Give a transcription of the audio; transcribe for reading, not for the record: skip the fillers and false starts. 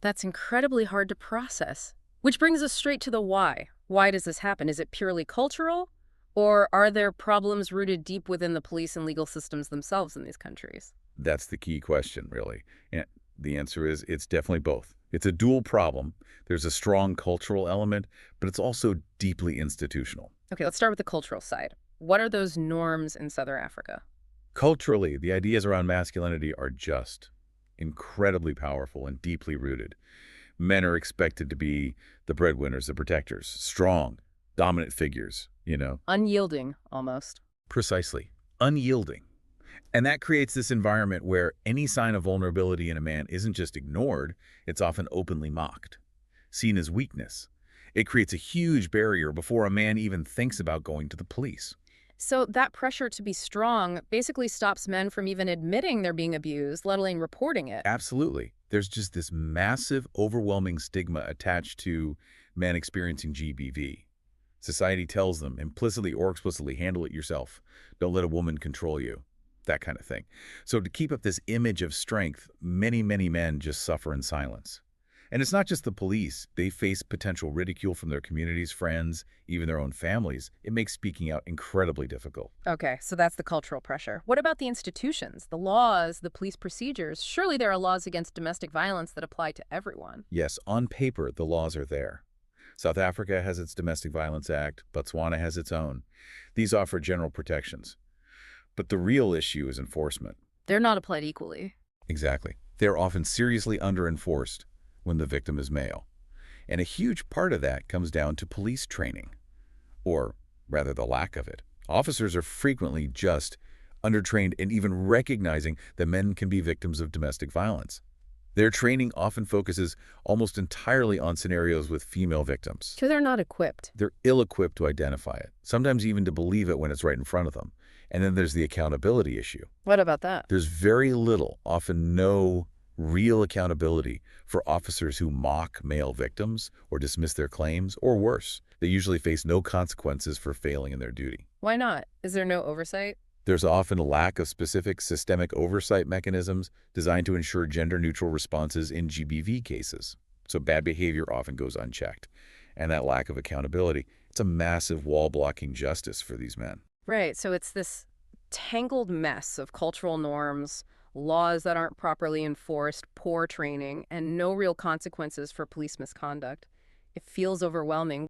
That's incredibly hard to process. Which brings us straight to the why. Why does this happen? Is it purely cultural? Or are there problems rooted deep within the police and legal systems themselves in these countries? That's the key question, really. And the answer is it's definitely both. It's a dual problem. There's a strong cultural element, but it's also deeply institutional. Okay, let's start with the cultural side. What are those norms in Southern Africa? Culturally, the ideas around masculinity are just incredibly powerful and deeply rooted. Men are expected to be the breadwinners, the protectors, strong, dominant figures. Unyielding, almost. Precisely. Unyielding. And that creates this environment where any sign of vulnerability in a man isn't just ignored, it's often openly mocked, seen as weakness. It creates a huge barrier before a man even thinks about going to the police. So that pressure to be strong basically stops men from even admitting they're being abused, let alone reporting it. Absolutely. There's just this massive, overwhelming stigma attached to men experiencing GBV. Society tells them, implicitly or explicitly, handle it yourself. Don't let a woman control you. That kind of thing. So to keep up this image of strength, many, many men just suffer in silence. And it's not just the police. They face potential ridicule from their communities, friends, even their own families. It makes speaking out incredibly difficult. Okay, so that's the cultural pressure. What about the institutions, the laws, the police procedures? Surely there are laws against domestic violence that apply to everyone. Yes, on paper, the laws are there. South Africa has its Domestic Violence Act. Botswana has its own. These offer general protections. But the real issue is enforcement. They're not applied equally. Exactly. They are often seriously under-enforced when the victim is male. And a huge part of that comes down to police training, or rather the lack of it. Officers are frequently just undertrained in even recognizing that men can be victims of domestic violence. Their training often focuses almost entirely on scenarios with female victims. So they're not equipped. They're ill-equipped to identify it, sometimes even to believe it when it's right in front of them. And then there's the accountability issue. What about that? There's very little, often no, real accountability for officers who mock male victims or dismiss their claims, or worse, they usually face no consequences for failing in their duty. Why not? Is there no oversight? There's often a lack of specific systemic oversight mechanisms designed to ensure gender-neutral responses in GBV cases. So bad behavior often goes unchecked. And that lack of accountability, it's a massive wall blocking justice for these men. Right, so it's this tangled mess of cultural norms, laws that aren't properly enforced, poor training, and no real consequences for police misconduct. It feels overwhelming.